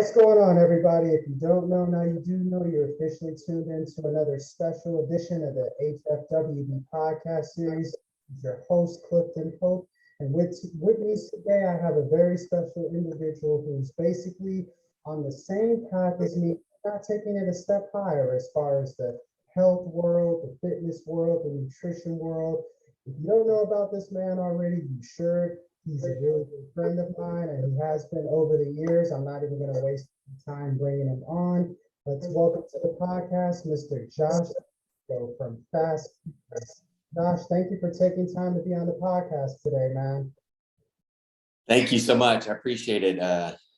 What's going on, everybody? If you don't know, now you do know. You're officially tuned into another special edition of the Hfwb podcast series. It's your host, Clifton Hope. And with me today, I have a very special individual who's basically on the same path as me, not taking it a step higher as far as the health world, the fitness world, the nutrition world. If you don't know about this man already, you should. He's a really good friend of mine, and he has been over the years. I'm not even going to waste time bringing him on. Let's welcome to the podcast, Mr. Josh from Fast Fitness. Josh, thank you for taking time to be on the podcast today, man. Thank you so much. I appreciate it.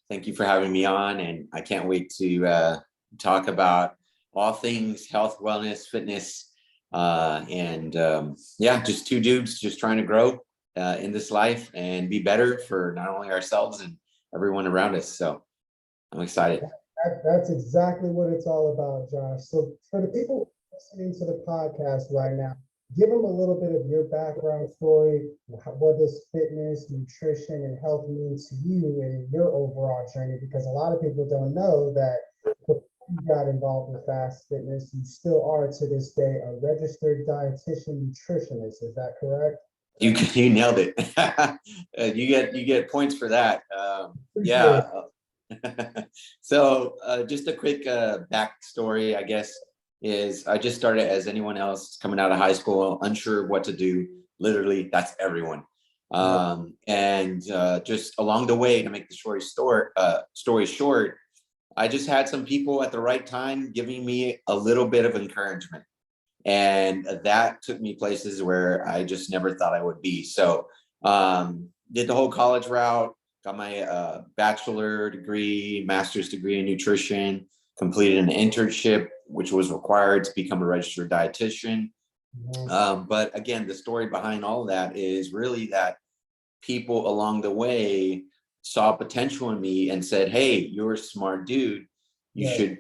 Thank you for having me on, and I can't wait to talk about all things health, wellness, fitness, yeah, just two dudes just trying to grow in this life and be better for not only ourselves and everyone around us. So I'm excited. That's exactly what it's all about, Josh. So for the people listening to the podcast right now, give them a little bit of your background story. What does fitness, nutrition, and health mean to you in your overall journey? Because a lot of people don't know that before you got involved with Fast Fitness, you still are to this day a registered dietitian nutritionist. Is that correct? You nailed it. You get points for that. Yeah. So just a quick backstory, I guess, is I just started as anyone else coming out of high school, unsure of what to do. Literally, that's everyone. Just along the way, to make the story short, I just had some people at the right time giving me a little bit of encouragement. And that took me places where I just never thought I would be. So did the whole college route, got my bachelor degree, master's degree in nutrition, completed an internship, which was required to become a registered dietitian. But again, the story behind all of that is really that people along the way saw potential in me and said, hey, you're a smart dude. You should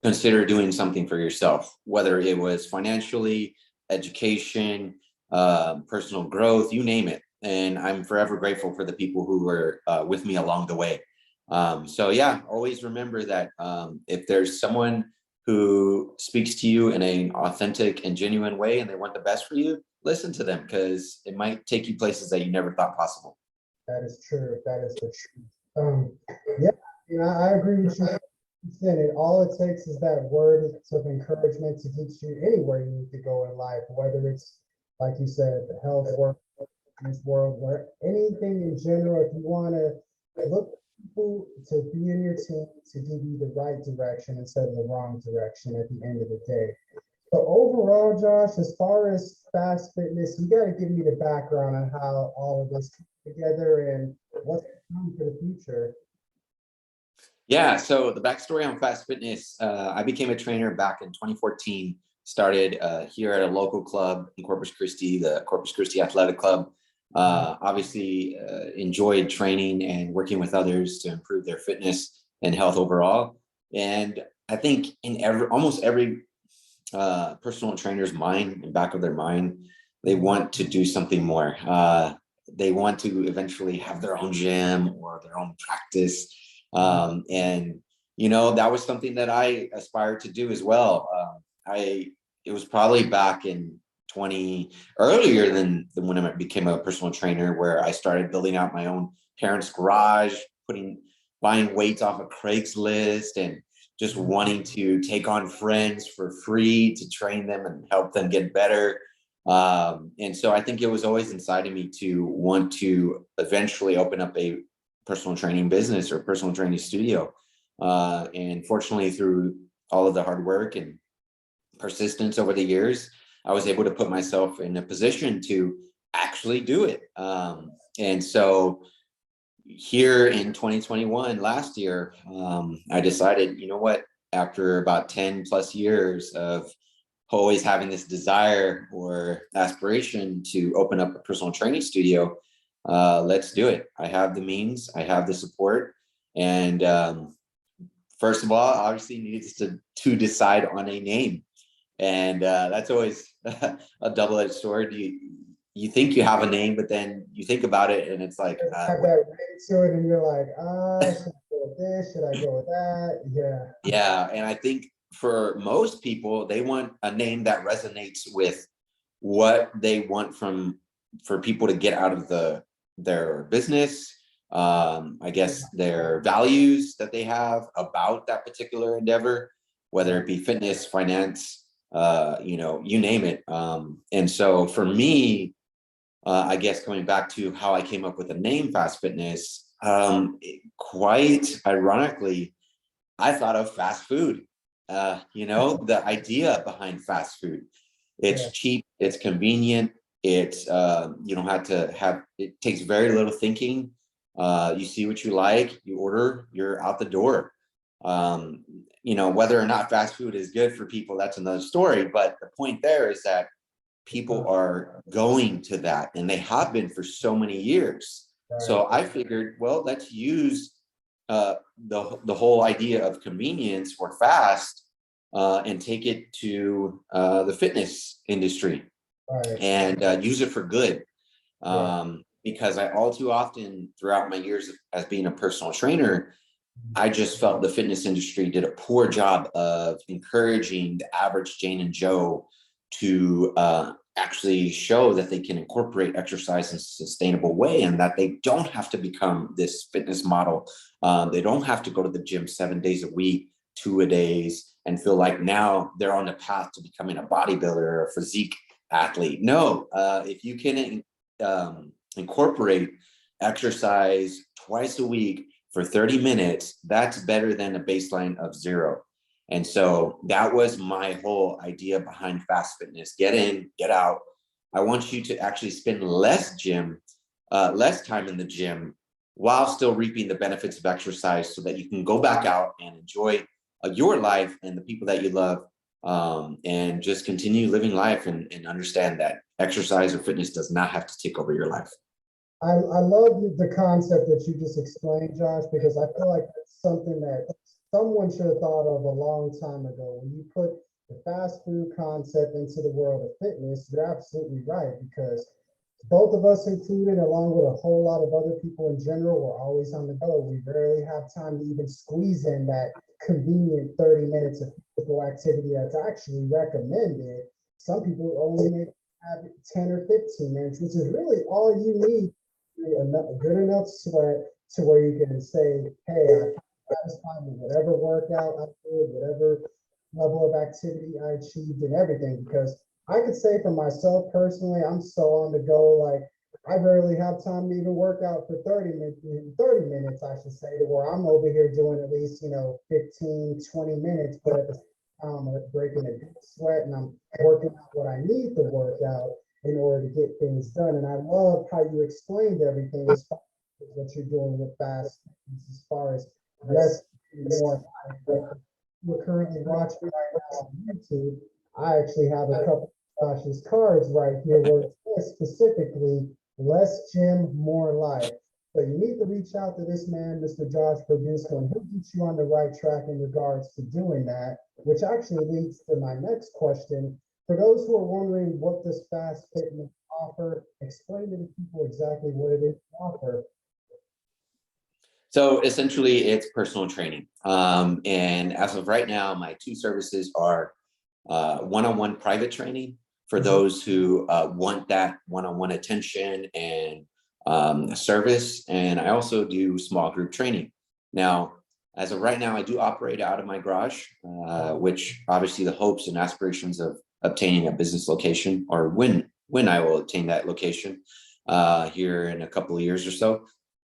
consider doing something for yourself, whether it was financially, education, personal growth, you name it. And I'm forever grateful for the people who were with me along the way. So yeah, always remember that if there's someone who speaks to you in an authentic and genuine way and they want the best for you, listen to them, because it might take you places that you never thought possible. That is true. That is the truth. I agree with you. And all it takes is that word of encouragement to get you anywhere you need to go in life, whether it's, like you said, the health world, this world, where anything in general. If you want to look for people to be in your team to give you the right direction instead of the wrong direction at the end of the day. So overall, Josh, as far as Fast Fitness, you got to give me the background on how all of this comes together and what's coming for the future. Yeah, so the backstory on Fast Fitness, I became a trainer back in 2014, started here at a local club in Corpus Christi, the Corpus Christi Athletic Club. Obviously enjoyed training and working with others to improve their fitness and health overall. And I think in almost every personal trainer's mind, in back of their mind, they want to do something more. They want to eventually have their own gym or their own practice. That was something that I aspired to do as well. It was probably back in earlier than when I became a personal trainer, where I started building out my own parents' garage, buying weights off of Craigslist, and just wanting to take on friends for free to train them and help them get better. And so I think it was always inside of me to want to eventually open up a personal training business or personal training studio. And fortunately, through all of the hard work and persistence over the years, I was able to put myself in a position to actually do it. And so here in 2021, last year, I decided, you know what, after about 10 plus years of always having this desire or aspiration to open up a personal training studio, let's do it. I have the means, I have the support. And first of all, obviously needed to decide on a name. And that's always a double-edged sword. You think you have a name, but then you think about it and it's like, have that ring to it and you're like, with this? Should I go with that? Yeah. Yeah, and I think for most people, they want a name that resonates with what they want for people to get out of their business. I guess their values that they have about that particular endeavor, whether it be fitness, finance, you name it. And so for me, I guess coming back to how I came up with the name Fast Fitness, quite ironically, I thought of fast food. The idea behind fast food. It's cheap, it's convenient, it's you don't have to have, it takes very little thinking. You see what you like, you order, you're out the door. Whether or not fast food is good for people, that's another story. But the point there is that people are going to that, and they have been for so many years. So I figured, well, let's use the whole idea of convenience or fast and take it to the fitness industry and use it for good. Because I all too often throughout my years as being a personal trainer, I just felt the fitness industry did a poor job of encouraging the average Jane and Joe to actually show that they can incorporate exercise in a sustainable way, and that they don't have to become this fitness model. They don't have to go to the gym 7 days a week, 2-a-days, and feel like now they're on the path to becoming a bodybuilder or a physique athlete. No, if you can incorporate exercise twice a week for 30 minutes, that's better than a baseline of 0. And so that was my whole idea behind Fast Fitness. Get in, get out. I want you to actually spend less time in the gym while still reaping the benefits of exercise, so that you can go back out and enjoy your life and the people that you love, and just continue living life and understand that exercise or fitness does not have to take over your life. I love the concept that you just explained, Josh, because I feel like that's something that someone should have thought of a long time ago. When you put the fast food concept into the world of fitness, you're absolutely right, because both of us included, along with a whole lot of other people in general, we're always on the go. We rarely have time to even squeeze in that convenient 30 minutes of physical activity that's actually recommended. Some people only maybe have 10 or 15 minutes, which is really all you need. Good enough sweat to where you can say, hey, I'm satisfied with whatever workout I did, whatever level of activity I achieved, and everything. Because I could say for myself personally, I'm so on the go, like I rarely have time to even work out for 30 minutes, I should say, to where I'm over here doing at least, 15, 20 minutes, but at the same time, I'm breaking a good sweat and I'm working out what I need to work out in order to get things done. And I love how you explained everything as far as what you're doing with fast, as far as less more. We're currently watching right now on YouTube. I actually have a couple of Josh's cards right here where it says specifically less gym, more life. So you need to reach out to this man, Mr. Josh Verduzco, and he'll get you on the right track in regards to doing that, which actually leads to my next question. For those who are wondering, what does Fast Fitness offer? Explain to the people exactly what it is to offer. So essentially, it's personal training. And as of right now, my 2 services are one-on-one private training for those who want that one-on-one attention and service. And I also do small group training. Now, as of right now, I do operate out of my garage, which obviously the hopes and aspirations of obtaining a business location, or when I will attain that location here in a couple of years or so.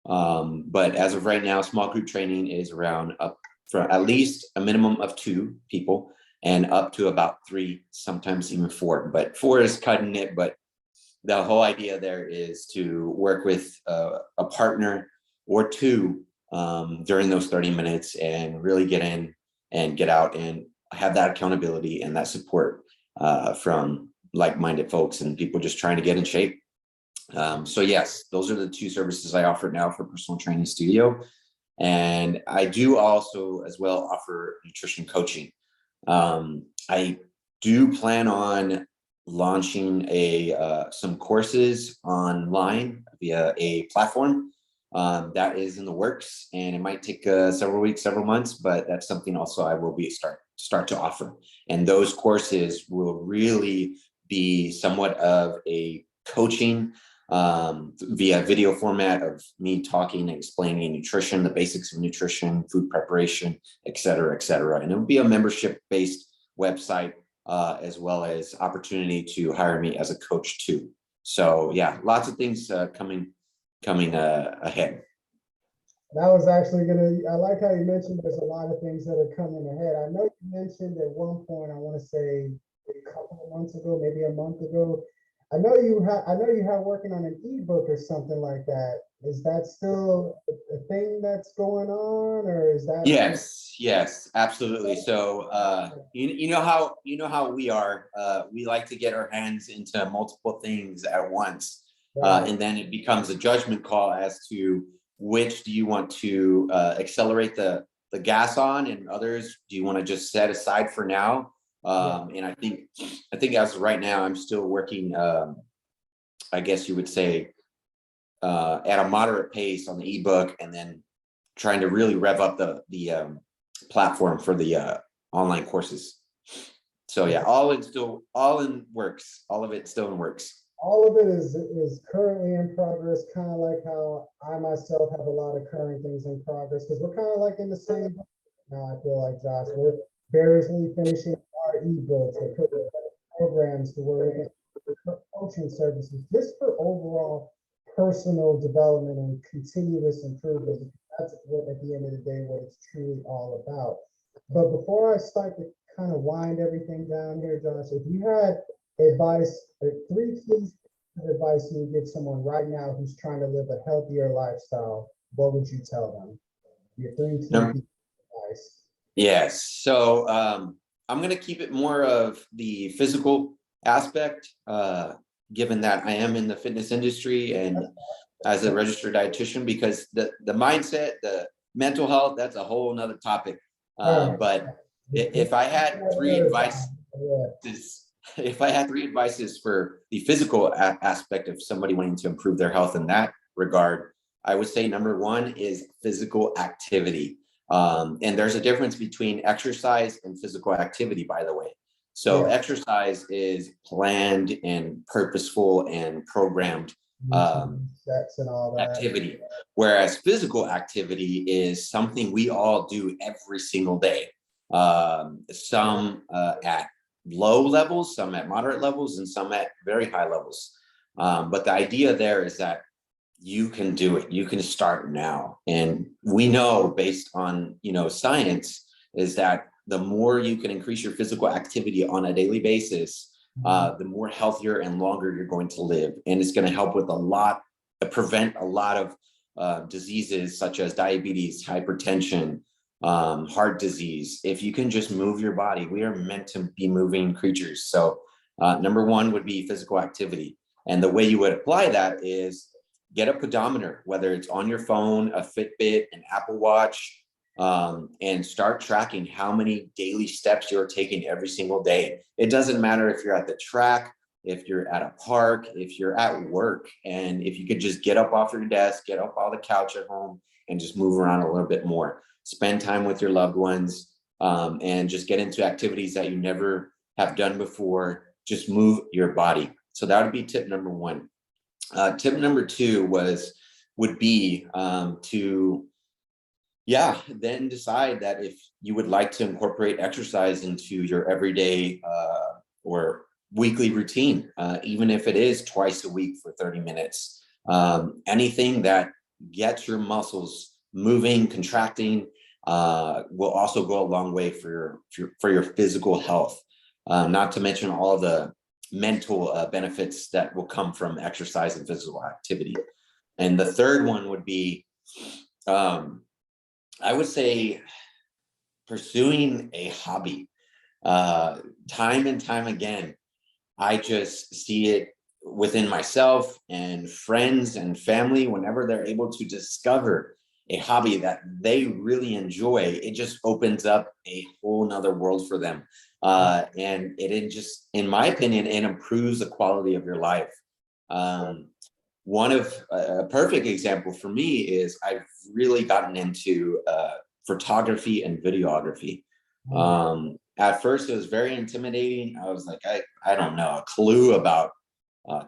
But as of right now, small group training is around up for at least a minimum of 2 people and up to about 3, sometimes even 4. But 4 is cutting it. But the whole idea there is to work with a partner or 2 during those 30 minutes and really get in and get out and have that accountability and that support from like-minded folks and people just trying to get in shape. So yes, those are the 2 services I offer now for personal training studio. And I do also as well offer nutrition coaching. I do plan on launching some courses online via a platform. That is in the works, and it might take several weeks, several months, but that's something also I will be start to offer. And those courses will really be somewhat of a coaching via video format of me talking and explaining nutrition, the basics of nutrition, food preparation, et cetera, et cetera. And it will be a membership-based website, as well as opportunity to hire me as a coach too. So yeah, lots of things coming ahead. That was actually I like how you mentioned there's a lot of things that are coming ahead. I know you mentioned at one point, I want to say a couple of months ago, maybe a month ago, I know you have working on an ebook or something like that. Is that still a thing that's going on, or is that? Yes, absolutely. So you know how we are. We like to get our hands into multiple things at once. And then it becomes a judgment call as to which do you want to accelerate the gas on, and others do you want to just set aside for now. And I think as of right now, I'm still working, I guess you would say, at a moderate pace on the ebook, and then trying to really rev up the platform for the online courses. So yeah, all in works. All of it still in works. All of it is currently in progress, kind of like how I myself have a lot of current things in progress, because we're kind of like in the same now. I feel like, Josh, we're barely finishing our ebooks and putting programs to where we can coaching services just for overall personal development and continuous improvement. That's what, at the end of the day, what it's truly all about. But before I start to kind of wind everything down here, Josh, if you had advice, or 3 keys of advice you would give someone right now who's trying to live a healthier lifestyle, what would you tell them? Your 3 keys of advice. Yes. So I'm going to keep it more of the physical aspect, given that I am in the fitness industry and as a registered dietitian, because the mindset, the mental health, that's a whole nother topic. But if I had 3 advices, if I had 3 advices for the physical aspect of somebody wanting to improve their health in that regard, I would say number 1 is physical activity. And there's a difference between exercise and physical activity, by the way. So exercise is planned and purposeful and programmed activity, whereas physical activity is something we all do every single day. Some at low levels, some at moderate levels, and some at very high levels. But the idea there is that you can do it. You can start now. And we know, based on, science, is that the more you can increase your physical activity on a daily basis, the more healthier and longer you're going to live. And it's going to help with prevent a lot of diseases such as diabetes, hypertension, heart disease. If you can just move your body, we are meant to be moving creatures. So number 1 would be physical activity. And the way you would apply that is get a pedometer, whether it's on your phone, a Fitbit, an Apple Watch, and start tracking how many daily steps you're taking every single day. It doesn't matter if you're at the track, if you're at a park, if you're at work, and if you could just get up off your desk, get up off the couch at home, and just move around a little bit more. Spend time with your loved ones, and just get into activities that you never have done before. Just move your body. So that would be tip number 1. Tip number 2 would be to then decide that if you would like to incorporate exercise into your everyday or weekly routine, even if it is twice a week for 30 minutes. Anything that gets your muscles moving, contracting, will also go a long way for your physical health. Not to mention all of the mental benefits that will come from exercise and physical activity. And the third one would be, I would say, pursuing a hobby. Time and time again, I just see it within myself and friends and family. Whenever they're able to discover a hobby that they really enjoy, it just opens up a whole nother world for them. And it just, in my opinion, it improves the quality of your life. one of a perfect example for me is I've really gotten into photography and videography. At first, it was very intimidating. I was like, I don't know a clue about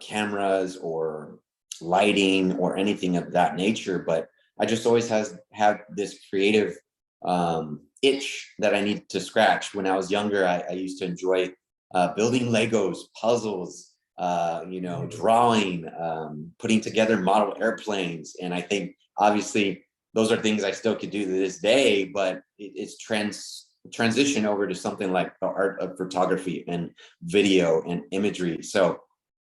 cameras or lighting or anything of that nature, but I just always had this creative itch that I need to scratch. When I was younger, I used to enjoy building Legos, puzzles, drawing, putting together model airplanes. And I think obviously those are things I still could do to this day, but it's transition over to something like the art of photography and video and imagery. So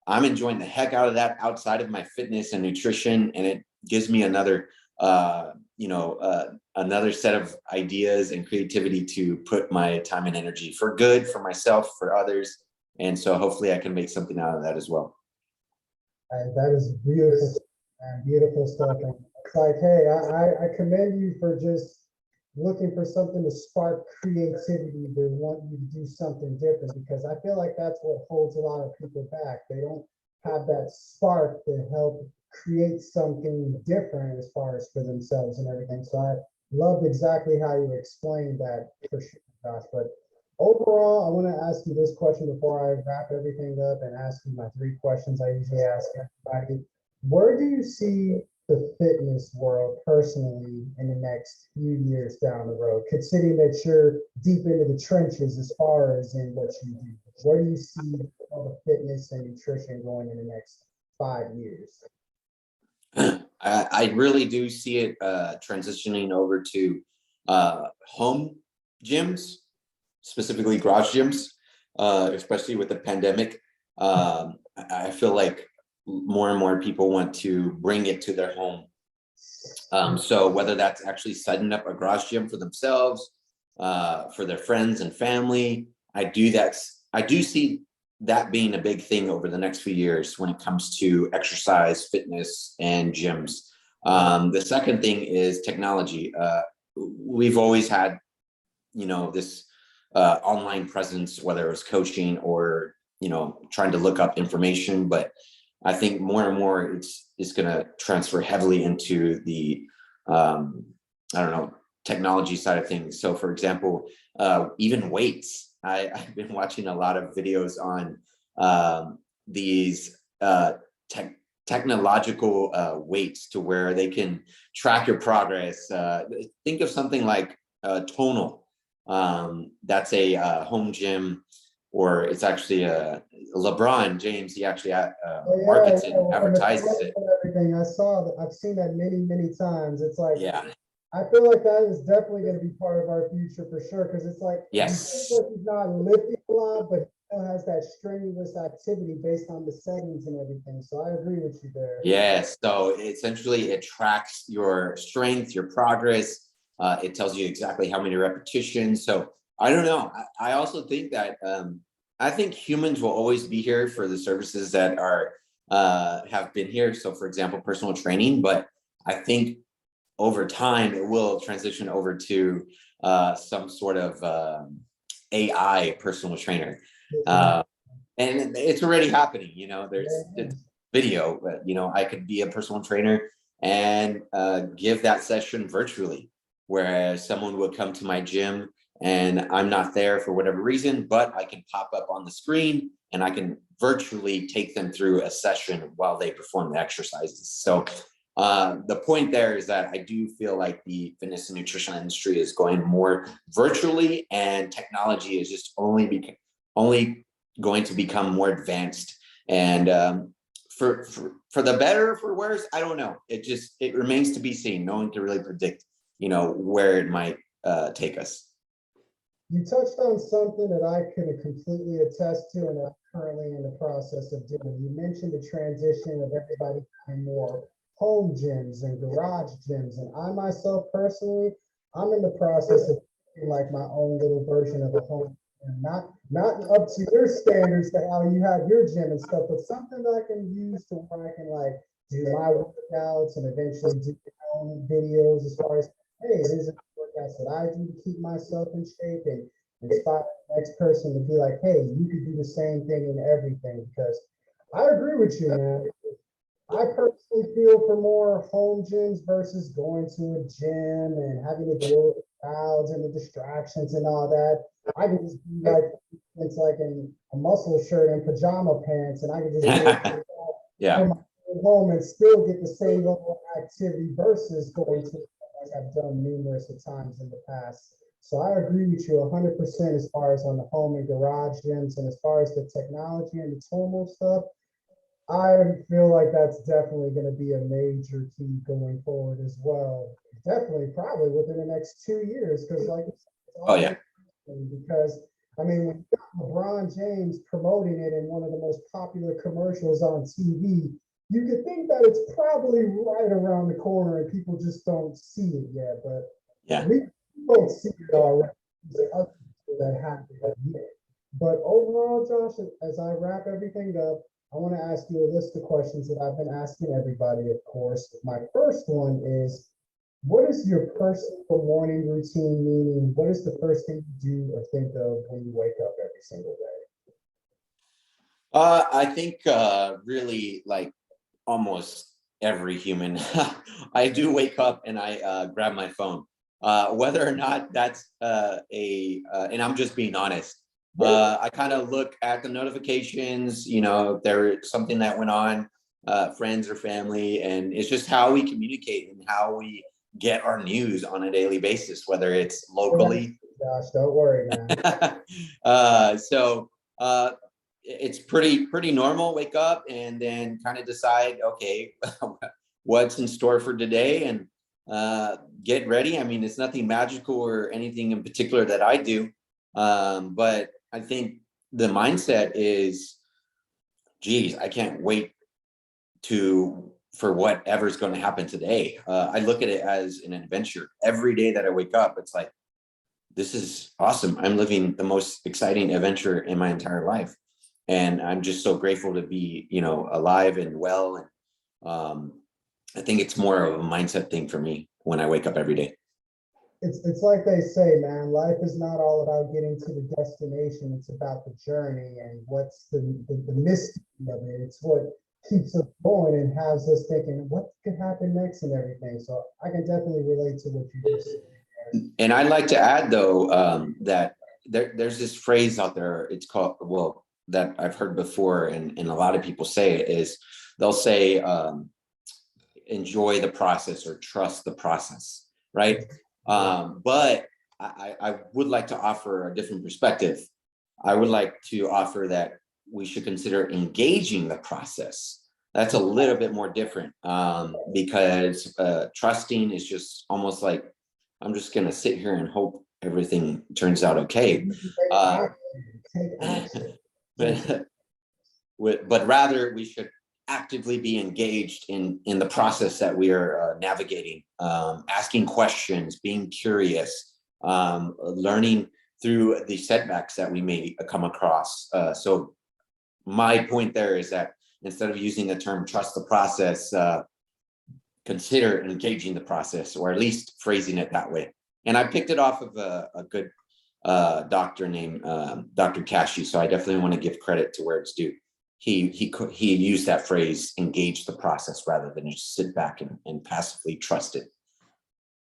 I'm enjoying the heck out of that outside of my fitness and nutrition. And it gives me another another set of ideas and creativity to put my time and energy for good, for myself, for others. And so hopefully I can make something out of that as well. And that is beautiful, and beautiful stuff. And it's like, hey, I commend you for just looking for something to spark creativity. They want you to do something different, because I feel like that's what holds a lot of people back. They don't have that spark to help create something different as far as for themselves and everything. So I loved exactly how you explained that, for sure, Josh. But overall, I want to ask you this question before I wrap everything up and ask you my 3 questions I usually ask everybody. Where do you see the fitness world personally in the next few years down the road, considering that you're deep into the trenches as far as in what you do? Where do you see all the fitness and nutrition going in the next 5 years? I really do see it transitioning over to home gyms, specifically garage gyms, especially with the pandemic. I feel like more and more people want to bring it to their home. So whether that's actually setting up a garage gym for themselves, for their friends and family, I do see that being a big thing over the next few years when it comes to exercise, fitness, and gyms. The second thing is technology. We've always had, this online presence, whether it was coaching or, trying to look up information, but I think more and more it's going to transfer heavily into the, technology side of things. So for example, even weights, I've been watching a lot of videos on these technological weights to where they can track your progress. Think of something like Tonal. That's a home gym, or it's actually LeBron James. He actually markets it, advertises it. Everything I saw that, I've seen that many times. It's like, yeah. I feel like that is definitely going to be part of our future for sure, because it's like, yes, he's not lifting a lot, but he still has that strenuous activity based on the settings and everything. So I agree with you there. Yes. So essentially, it tracks your strength, your progress. It tells you exactly how many repetitions. So I don't know. I also think that I think humans will always be here for the services that are have been here. So for example, personal training, but I think over time it will transition over to some sort of AI personal trainer. And it's already happening, there's video, I could be a personal trainer and give that session virtually, whereas someone would come to my gym and I'm not there for whatever reason, but I can pop up on the screen and I can virtually take them through a session while they perform the exercises. So the point there is that I do feel like the fitness and nutrition industry is going more virtually, and technology is just only going to become more advanced. And for the better or for worse, I don't know. It remains to be seen. No one can really predict, where it might take us. You touched on something that I could completely attest to, and I'm currently in the process of doing. You mentioned the transition of everybody having more home gyms and garage gyms, and I myself personally, I'm in the process of doing like my own little version of a home gym. Not up to your standards to how you have your gym and stuff, but something that I can use to where I can like do my workouts and eventually do my own videos as far as, hey, these are the workouts that I do to keep myself in shape, and inspire the next person to be like, hey, you could do the same thing in everything. Because I agree with you, man. I personally feel for more home gyms versus going to a gym and having to deal with the crowds and the distractions and all that. I can just be like, it's like in a muscle shirt and pajama pants, and I can just do it Yeah. from my home and still get the same level of activity versus going to like I've done numerous of times in the past. So I agree with you 100% as far as on the home and garage gyms, and as far as the technology and the tonal stuff. I feel like that's definitely going to be a major key going forward as well. Definitely, probably within the next 2 years, because like it's Oh yeah. because I mean, when you got LeBron James promoting it in one of the most popular commercials on TV, you could think that it's probably right around the corner and people just don't see it yet. But Yeah. we don't see it already. There's other people that have it yet. But overall, Josh, as I wrap everything up, I want to ask you a list of questions that I've been asking everybody, of course. My first one is, what is your personal morning routine? Meaning, what is the first thing you do or think of when you wake up every single day? I think really like almost every human, I do wake up and I grab my phone. Whether or not that's and I'm just being honest. I kind of look at the notifications, you know, if there's something that went on, friends or family, and it's just how we communicate and how we get our news on a daily basis, whether it's locally. Gosh, don't worry, man. So it's pretty normal. Wake up and then kind of decide, okay, what's in store for today, and get ready. I mean, it's nothing magical or anything in particular that I do, but I think the mindset is, geez, I can't wait for whatever's going to happen today. I look at it as an adventure. Every day that I wake up, it's like, this is awesome. I'm living the most exciting adventure in my entire life. And I'm just so grateful to be, you know, alive and well. And I think it's more of a mindset thing for me when I wake up every day. It's like they say, man, life is not all about getting to the destination. It's about the journey and what's the mystery of it. It's what keeps us going and has us thinking what could happen next and everything. So I can definitely relate to what you just said. And I'd like to add, though, that there's this phrase out there. It's called, well, that I've heard before, and a lot of people say it, is they'll say, enjoy the process or trust the process, right? But I would like to offer a different perspective. I would like to offer that we should consider engaging the process. That's a little bit more different, because trusting is just almost like, I'm just going to sit here and hope everything turns out okay. Take action. But rather we should actively be engaged in the process that we are navigating, asking questions, being curious, learning through the setbacks that we may come across. So my point there is that instead of using the term trust the process, consider engaging the process, or at least phrasing it that way. And I picked it off of a good doctor named Dr. Kashi. So I definitely want to give credit to where it's due. He used that phrase, engage the process, rather than just sit back and passively trust it.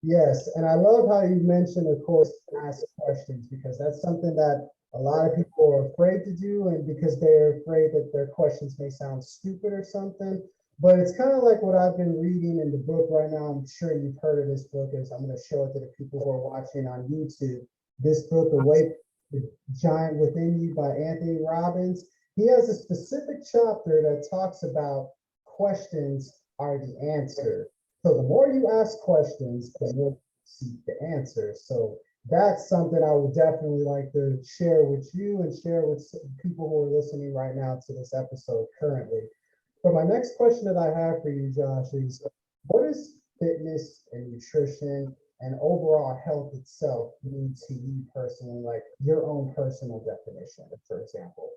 Yes, and I love how you mentioned, of course, ask questions, because that's something that a lot of people are afraid to do, and because they're afraid that their questions may sound stupid or something. But it's kind of like what I've been reading in the book right now. I'm sure you've heard of this book, as I'm going to show it to the people who are watching on YouTube. This book, The Giant Within You by Anthony Robbins. He has a specific chapter that talks about questions are the answer. So the more you ask questions, the more you seek the answers. So that's something I would definitely like to share with you and share with people who are listening right now to this episode currently. But my next question that I have for you, Josh, is what is fitness and nutrition and overall health itself mean to you personally, like your own personal definition, for example?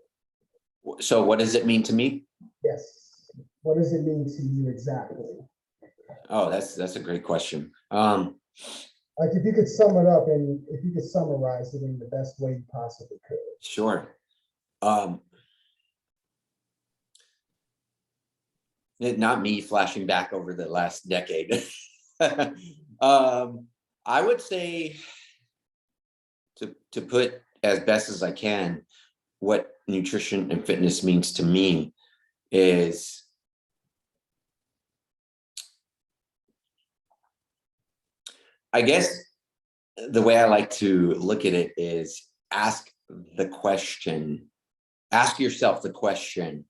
So what does it mean to me? Yes. What does it mean to you exactly? Oh, that's a great question. Like if you could sum it up and if you could summarize it in the best way you possibly could. Sure. Not me flashing back over the last decade. I would say, to put as best as I can, what nutrition and fitness means to me is, I guess the way I like to look at it is ask yourself the question,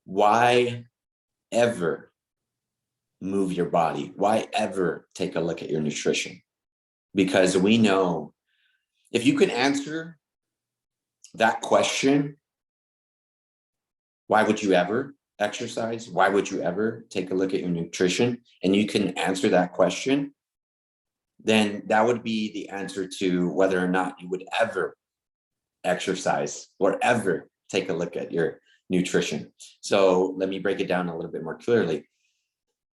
why ever move your body? Why ever take a look at your nutrition? Because we know if you can answer that question, why would you ever exercise? Why would you ever take a look at your nutrition? And you can answer that question, then that would be the answer to whether or not you would ever exercise or ever take a look at your nutrition. So let me break it down a little bit more clearly.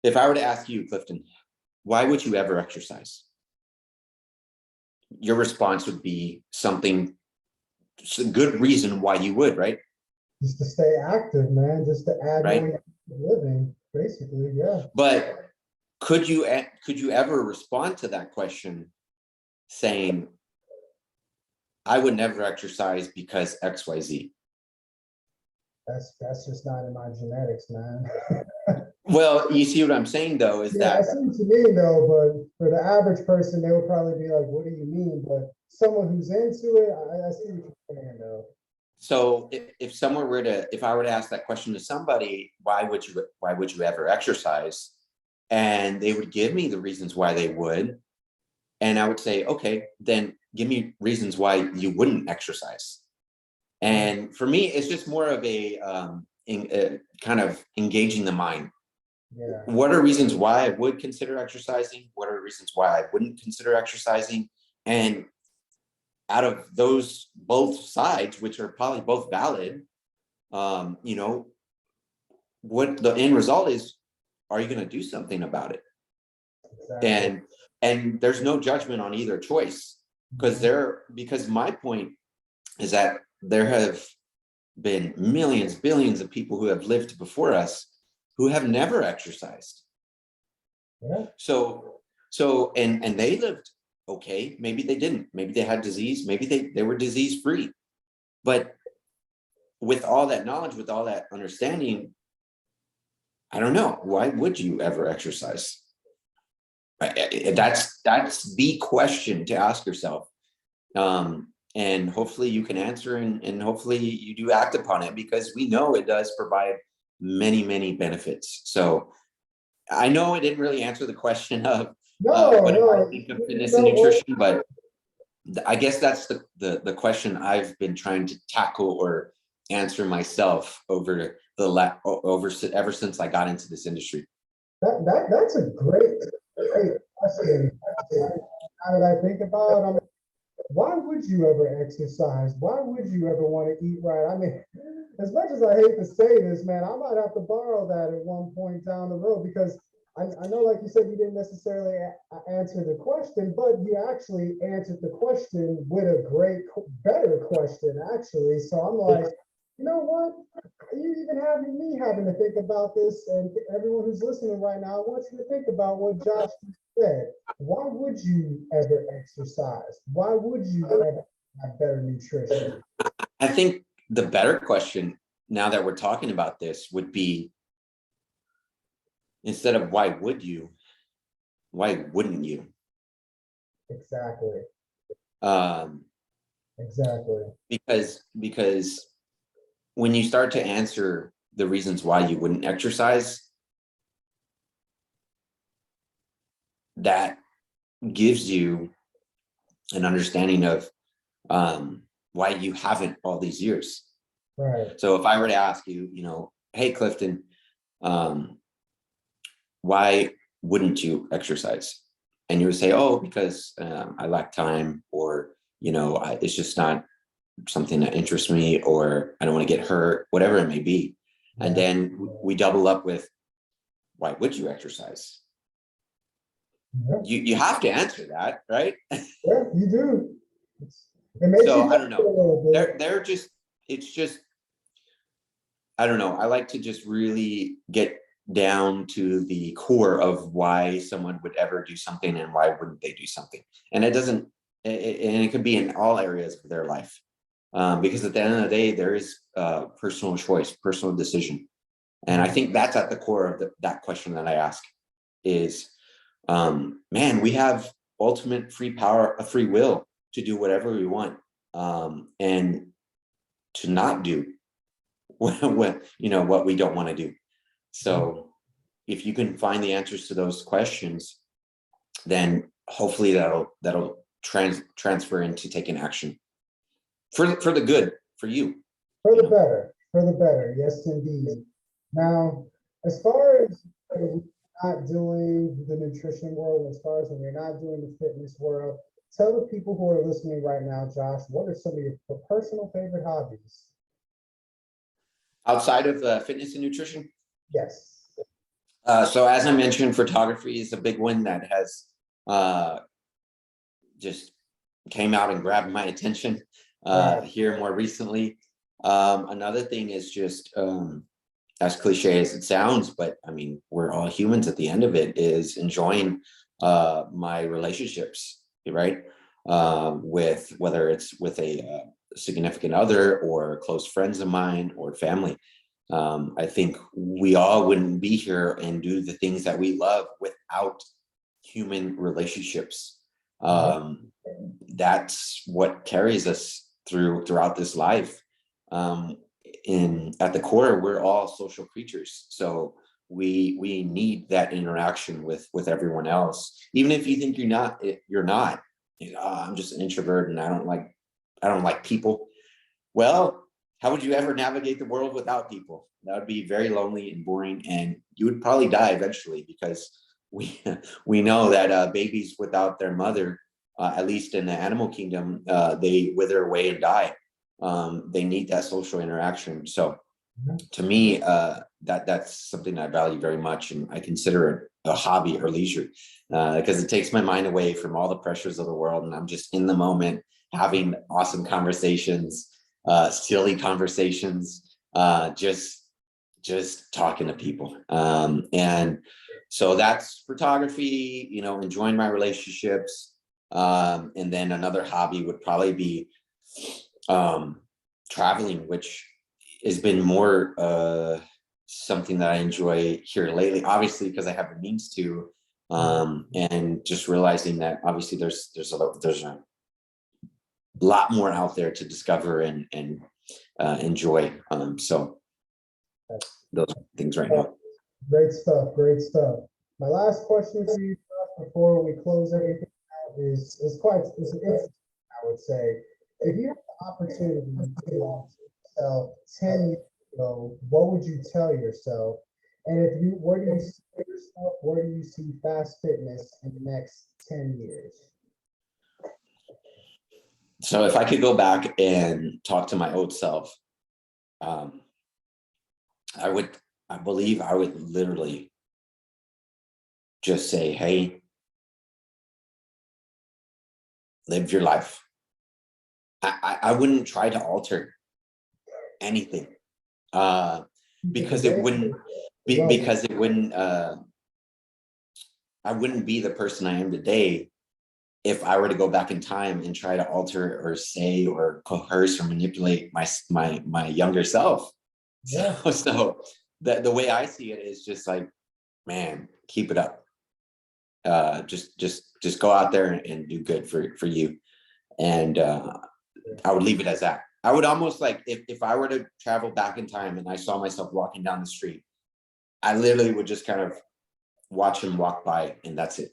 If I were to ask you, Clifton, why would you ever exercise? Your response would be something, a good reason why you would, right? Just to stay active, man, just to add Right. more living, basically, yeah. But could you ever respond to that question saying, I would never exercise because XYZ? That's just not in my genetics, man. Well, you see what I'm saying, though, is Yeah, I that, see what you mean, though, but for the average person, they would probably be like, what do you mean? But someone who's into it, I see what you're saying, though. so if I were to ask that question to somebody, why would you ever exercise? And they would give me the reasons why they would. And I would say, okay, then give me reasons why you wouldn't exercise. And for me, it's just more of a kind of engaging the mind. Yeah, What are reasons why I would consider exercising? What are reasons why I wouldn't consider exercising? And out of those both sides, which are probably both valid, you know, what the end result is, are you going to do something about it? exactly. And there's no judgment on either choice, because my point is that there have been millions, billions of people who have lived before us who have never exercised. Yeah, And they lived okay. Maybe they didn't. Maybe they had disease. Maybe they were disease free. But with all that knowledge, with all that understanding, I don't know. Why would you ever exercise? That's the question to ask yourself. And hopefully you can answer, and hopefully you do act upon it, because we know it does provide many, many benefits. So I know it didn't really answer the question of what do I think of fitness and nutrition, but I guess that's the question I've been trying to tackle or answer myself ever since I got into this industry. that's a great question. Now that I think about it, why would you ever exercise? Why would you ever want to eat right? I mean, as much as I hate to say this, man, I might have to borrow that at one point down the road, because I know, like you said, you didn't necessarily answer the question, but you actually answered the question with a better question, actually. So I'm like, you know what? You even having me having to think about this, and everyone who's listening right now, I want you to think about what Josh said. Why would you ever exercise? Why would you ever have better nutrition? I think the better question, now that we're talking about this, would be, instead of why would you, why wouldn't you? Exactly. Um, Exactly. because when you start to answer the reasons why you wouldn't exercise, that gives you an understanding of why you haven't all these years. Right. So if I were to ask you, hey, Clifton, why wouldn't you exercise? And you would say, oh, because I lack time, or, it's just not something that interests me, or I don't want to get hurt, whatever it may be. Yeah. And then we double up with, why would you exercise? Yeah. You have to answer that, right? Yeah, you do. It makes So you I don't think a little bit. it's just, I don't know. I like to just really get down to the core of why someone would ever do something and why wouldn't they do something. And it doesn't, and it could be in all areas of their life. Because at the end of the day, there is personal choice, personal decision. And I think that's at the core of that question that I ask is, man, we have ultimate free power, a free will to do whatever we want, and to not do what we don't want to do. So if you can find the answers to those questions, then hopefully that'll transfer into taking action for the good, for you. For the better. Yes, indeed. Now, as far as not doing the nutrition world, as far as when you're not doing the fitness world, tell the people who are listening right now, Josh, what are some of your personal favorite hobbies? Outside of fitness and nutrition? Yes. So as I mentioned, photography is a big one that has just came out and grabbed my attention here more recently. Another thing is just, as cliche as it sounds, but I mean, we're all humans at the end of it, is enjoying my relationships, right? With whether it's with a significant other or close friends of mine or family. I think we all wouldn't be here and do the things that we love without human relationships. That's what carries us throughout this life. At the core, we're all social creatures, so we need that interaction with everyone else. Even if you think you're not. I'm just an introvert and I don't like people. Well, how would you ever navigate the world without people? That would be very lonely and boring, and you would probably die eventually, because we know that babies without their mother, at least in the animal kingdom, they wither away and die. They need that social interaction. So to me, that's something I value very much, and I consider it a hobby or leisure, because it takes my mind away from all the pressures of the world, and I'm just in the moment having awesome conversations, silly conversations, just talking to people. And so that's photography, enjoying my relationships. And then another hobby would probably be traveling, which has been more something that I enjoy here lately, obviously, because I have the means to, and just realizing that obviously there's a lot more out there to discover and enjoy. So those things right now. Great stuff. My last question for you, Josh, before we close everything out is interesting, I would say. If you had the opportunity to tell yourself 10 years ago, what would you tell yourself? And where do you see yourself? Where do you see Fast Fitness in the next 10 years? So if I could go back and talk to my old self, I believe I would literally just say, hey, live your life. I wouldn't try to alter anything, because it wouldn't I wouldn't be the person I am today if I were to go back in time and try to alter or say or coerce or manipulate my younger self. Yeah. So the way I see it is just like, man, keep it up. Just go out there and do good for you. And I would leave it as that. I would almost like, if I were to travel back in time and I saw myself walking down the street, I literally would just kind of watch him walk by, and that's it,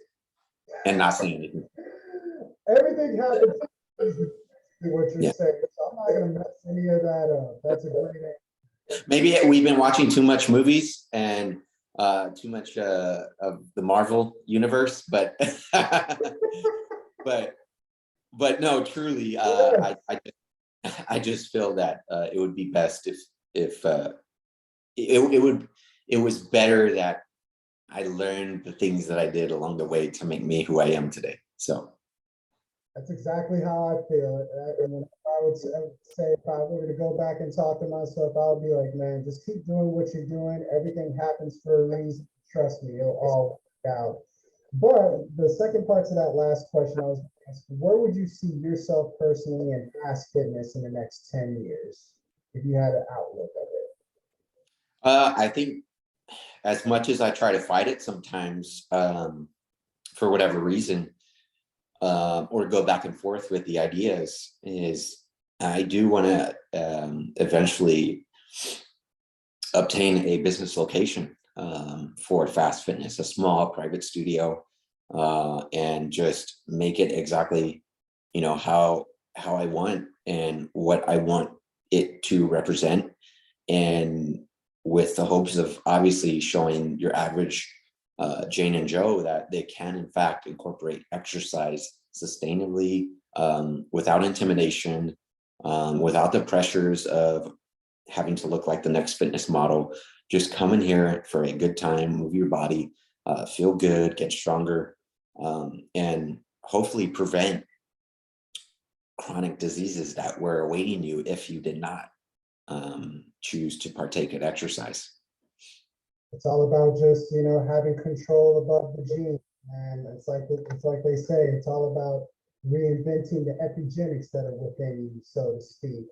and not say anything. Everything happens. What you're saying, so I'm not gonna mess any of that up. That's a great answer. Maybe we've been watching too much movies and too much of the Marvel universe, but but no, truly, I just feel that it would be best if it was better that I learned the things that I did along the way to make me who I am today. So That's exactly how I feel. And when I would say if I were to go back and talk to myself, I would be like, man, just keep doing what you're doing. Everything happens for a reason. Trust me, it'll all work out. But the second part to that last question, I was gonna ask, where would you see yourself personally in fast fitness in the next 10 years, if you had an outlook of it? I think as much as I try to fight it sometimes, for whatever reason, or go back and forth with the ideas, is I do want to eventually obtain a business location for fast fitness, a small private studio, and just make it exactly, how I want and what I want it to represent, and with the hopes of obviously showing your average Jane and Joe that they can in fact incorporate exercise sustainably, without intimidation, without the pressures of having to look like the next fitness model. Just come in here for a good time, move your body, feel good, get stronger, and hopefully prevent chronic diseases that were awaiting you if you did not choose to partake in exercise. It's all about just, having control above the gene. And it's like they say, it's all about reinventing the epigenetics that are within you, so to speak.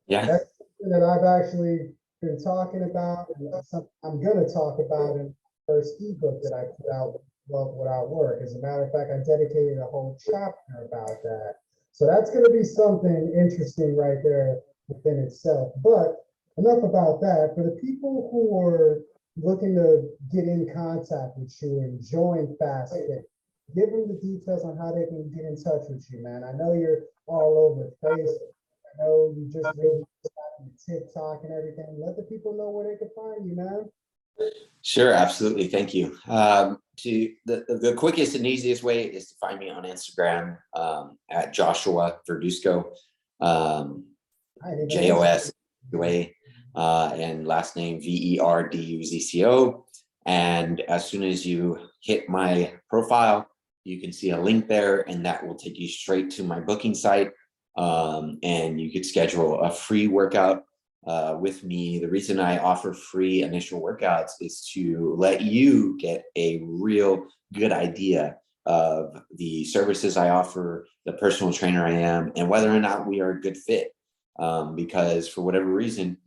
Yeah, That's something that I've actually been talking about, and that's something I'm gonna talk about in the first ebook that I put out, Love Without Work. As a matter of fact, I dedicated a whole chapter about that. So that's gonna be something interesting right there within itself. But enough about that. For the people who are looking to get in contact with you and join Fast Fit, give them the details on how they can get in touch with you, man. I know you're all over Facebook. I know you just really TikTok and everything. Let the people know where they can find you, man. sure, absolutely. Thank you. To the quickest and easiest way is to find me on Instagram, at Joshua Verduzco, I didn't even JOS, and last name VERDUZCO. And as soon as you hit my profile, you can see a link there, and that will take you straight to my booking site. And you could schedule a free workout with me. The reason I offer free initial workouts is to let you get a real good idea of the services I offer, the personal trainer I am, and whether or not we are a good fit. Because for whatever reason,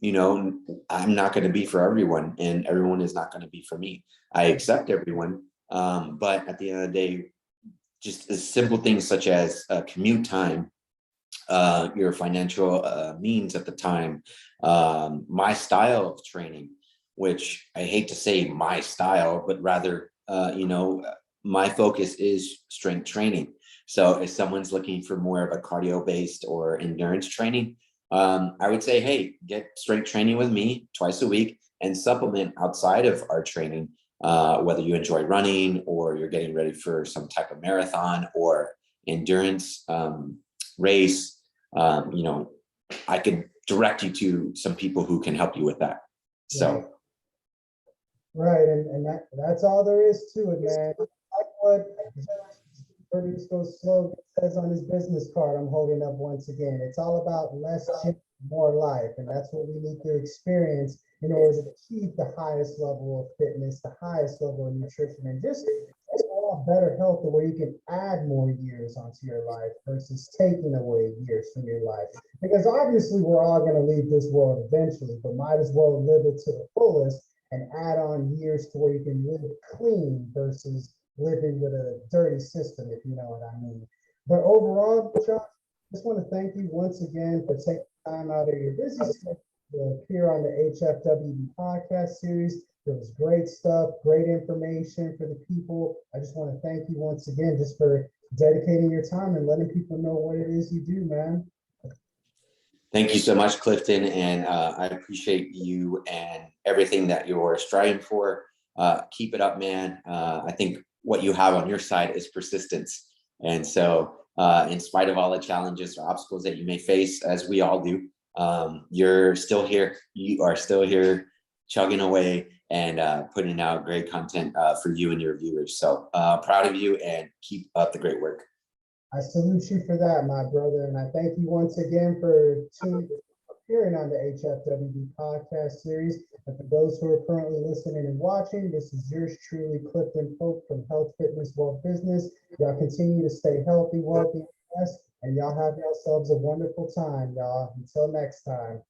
I'm not going to be for everyone, and everyone is not going to be for me. I accept everyone, but at the end of the day, just as simple things such as commute time, your financial means at the time, my style of training, which I hate to say my style, but rather, my focus is strength training. So if someone's looking for more of a cardio based or endurance training, I would say, hey, get strength training with me twice a week and supplement outside of our training, whether you enjoy running or you're getting ready for some type of marathon or endurance race. I could direct you to some people who can help you with that. So, right, and that's all there is to it, man. Like what Verduzco's slogan says on his business card, I'm holding up once again. It's all about less gym, more life, and that's what we need to experience in order to achieve the highest level of fitness, the highest level of nutrition, and just overall better health, where you can add more years onto your life versus taking away years from your life. Because obviously, we're all going to leave this world eventually, but might as well live it to the fullest and add on years to where you can live clean versus living with a dirty system, if you know what I mean. But overall, Josh, I just want to thank you once again for taking time out of your busy schedule to appear on the HFWB podcast series. There was great stuff, great information for the people. I just want to thank you once again just for dedicating your time and letting people know what it is you do, man. thank you so much, Clifton, and I appreciate you and everything that you're striving for. Keep it up, man. I think what you have on your side is persistence, and so in spite of all the challenges or obstacles that you may face, as we all do, you're still here. You are still here, chugging away and putting out great content for you and your viewers. So proud of you, and keep up the great work. I salute you for that, my brother, and I thank you once again for appearing on the HFWB podcast series. And for those who are currently listening and watching, this is yours truly, Clifton Pope from Health, Fitness, Wealth, Business. Y'all continue to stay healthy, wealthy, and blessed, and y'all have yourselves a wonderful time, y'all. Until next time.